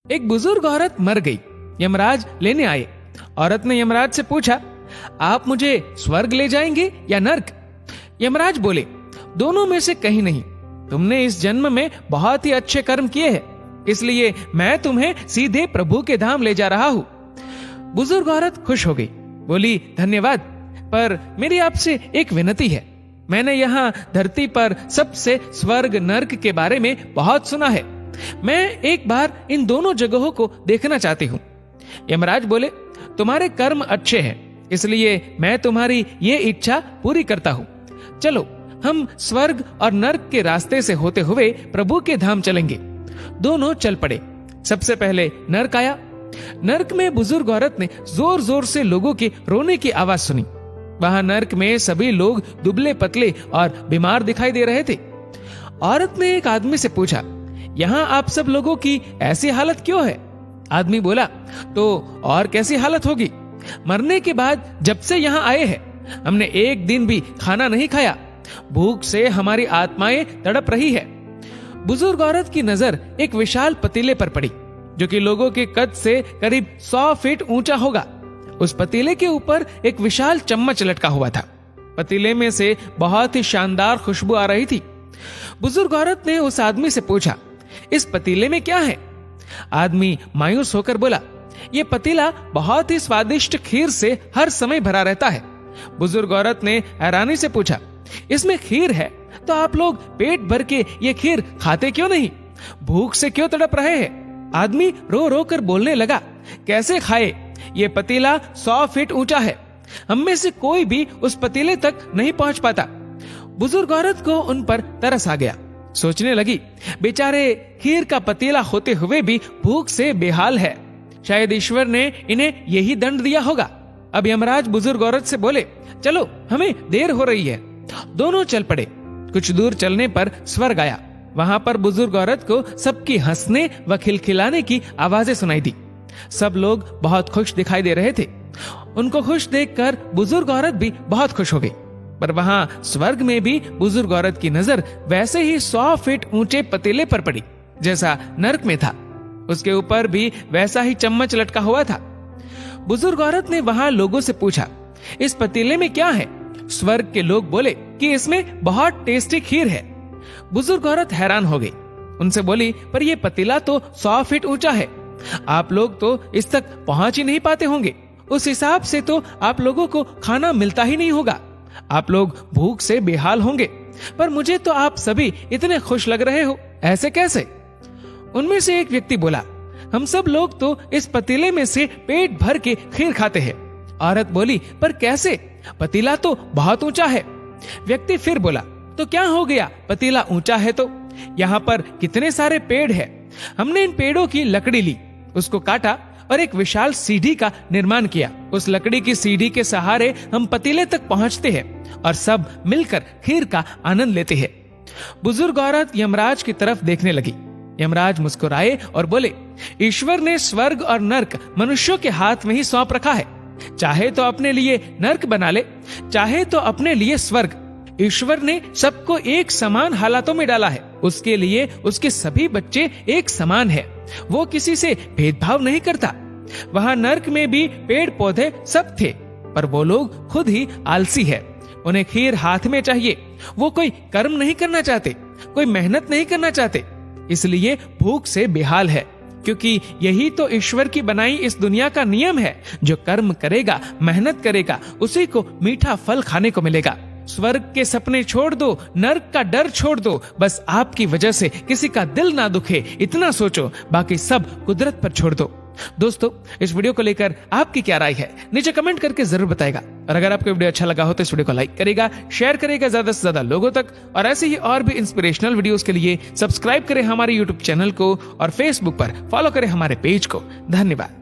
एक बुजुर्ग औरत मर गई। यमराज लेने आए। औरत ने यमराज से पूछा, आप मुझे स्वर्ग ले जाएंगे या नर्क? यमराज बोले, दोनों में से कहीं नहीं। तुमने इस जन्म में बहुत ही अच्छे कर्म किए हैं, इसलिए मैं तुम्हें सीधे प्रभु के धाम ले जा रहा हूं। बुजुर्ग औरत खुश हो गई, बोली, धन्यवाद, पर मेरी आपसे एक विनती है। मैंने यहाँ धरती पर सबसे स्वर्ग नर्क के बारे में बहुत सुना है। मैं एक बार इन दोनों जगहों को देखना चाहती हूँ। यमराज बोले, तुम्हारे कर्म अच्छे हैं, इसलिए मैं तुम्हारी ये इच्छा पूरी करता हूँ। चलो हम स्वर्ग और नर्क के रास्ते से होते हुए प्रभु के धाम चलेंगे। दोनों चल पड़े। सबसे पहले नर्क आया। नर्क में बुजुर्ग औरत ने जोर जोर से लोगों के रोने की आवाज सुनी। वहां नर्क में सभी लोग दुबले पतले और बीमार दिखाई दे रहे थे। औरत ने एक आदमी से पूछा, यहाँ आप सब लोगों की ऐसी हालत क्यों है? आदमी बोला, तो और कैसी हालत होगी? मरने के बाद जब से यहाँ आए हैं, हमने एक दिन भी खाना नहीं खाया। भूख से हमारी आत्माएं तड़प रही है। बुजुर्ग औरत की नजर एक विशाल पतीले पर पड़ी, जो कि लोगों के कद से करीब 100 फीट ऊंचा होगा। उस पतीले के ऊपर एक विशाल चम्मच लटका हुआ था। पतीले में से बहुत ही शानदार खुशबू आ रही थी। बुजुर्ग औरत ने उस आदमी से पूछा, इस पतीले में क्या है? आदमी मायूस होकर बोला, ये पतीला बहुत ही स्वादिष्ट खीर से हर समय भरा रहता है। बुजुर्ग औरत ने हैरानी से पूछा, इसमें खीर है तो आप लोग पेट भर के ये खीर खाते क्यों नहीं? भूख से क्यों तड़प रहे हैं? आदमी रो रो कर बोलने लगा, कैसे खाए? ये पतीला 100 फीट ऊंचा है। हम में से कोई भी उस पतीले तक नहीं पहुंच पाता। बुजुर्ग औरत को उन पर तरस आ गया। सोचने लगी, बेचारे खीर का पतीला होते हुए भी भूख से बेहाल है। शायद ईश्वर ने इन्हें यही दंड दिया होगा। अब यमराज बुजुर्ग औरत से बोले, चलो हमें देर हो रही है। दोनों चल पड़े। कुछ दूर चलने पर स्वर्ग आया। वहां पर बुजुर्ग औरत को सबकी हंसने व खिलखिलाने की आवाजें सुनाई दी। सब लोग बहुत खुश दिखाई दे रहे थे। उनको खुश देखकर बुजुर्ग औरत भी बहुत खुश हो गई। पर वहां स्वर्ग में भी बुजुर्ग औरत की नजर वैसे ही 100 फीट ऊंचे पतीले पर पड़ी जैसा नर्क में था। उसके ऊपर भी वैसा ही चम्मच लटका हुआ था। बुजुर्ग औरत ने वहां लोगों से पूछा, इस पतीले में क्या है? स्वर्ग के लोग बोले कि इसमें बहुत टेस्टी खीर है। बुजुर्ग औरत हैरान हो गई। उनसे बोली, पर यह पतीला तो 100 फीट ऊंचा है। आप लोग तो इस तक पहुंच ही नहीं पाते होंगे। उस हिसाब से तो आप लोगों को खाना मिलता ही नहीं होगा। आप लोग भूख से बेहाल होंगे। पर मुझे तो आप सभी इतने खुश लग रहे हो, ऐसे कैसे? उनमें से एक व्यक्ति बोला, हम सब लोग तो इस पतीले में से पेट भर के खीर खाते हैं। औरत बोली, पर कैसे? पतीला तो बहुत ऊंचा है। व्यक्ति फिर बोला, तो क्या हो गया? पतीला ऊंचा है तो यहाँ पर कितने सारे पेड़ हैं। हमने इन पेड़ों की लकड़ी ली, उसको काटा और एक विशाल सीढ़ी का निर्माण किया। उस लकड़ी की सीढ़ी के सहारे हम पतीले तक पहुंचते हैं और सब मिलकर खीर का आनंद लेते हैं। बुजुर्ग औरत यमराज की तरफ देखने लगी। यमराज मुस्कुराए और बोले, ईश्वर ने स्वर्ग और नर्क मनुष्यों के हाथ में ही सौंप रखा है। चाहे तो अपने लिए नर्क बना ले, चाहे तो अपने लिए स्वर्ग। ईश्वर ने सबको एक समान हालातों में डाला है। उसके लिए उसके सभी बच्चे एक समान है। वो किसी से भेदभाव नहीं करता। वहां नर्क में भी पेड़ पौधे सब थे, पर वो लोग खुद ही आलसी है। उन्हें खीर हाथ में चाहिए। वो कोई कर्म नहीं करना चाहते, कोई मेहनत नहीं करना चाहते, इसलिए भूख से बेहाल है। क्योंकि यही तो ईश्वर की बनाई इस दुनिया का नियम है। जो कर्म करेगा, मेहनत करेगा, उसी को मीठा फल खाने को मिलेगा। स्वर्ग के सपने छोड़ दो, नर्क का डर छोड़ दो। बस आपकी वजह से किसी का दिल ना दुखे, इतना सोचो। बाकी सब कुदरत पर छोड़ दो। दोस्तों, इस वीडियो को लेकर आपकी क्या राय है, नीचे कमेंट करके जरूर बताएगा। और अगर आपको वीडियो अच्छा लगा हो तो इस वीडियो को लाइक करेगा, शेयर करेगा ज्यादा से ज्यादा लोगों तक। और ऐसे ही और भी इंस्पिरेशनल वीडियोस के लिए सब्सक्राइब करें हमारे यूट्यूब चैनल को और फेसबुक पर फॉलो करें हमारे पेज को। धन्यवाद।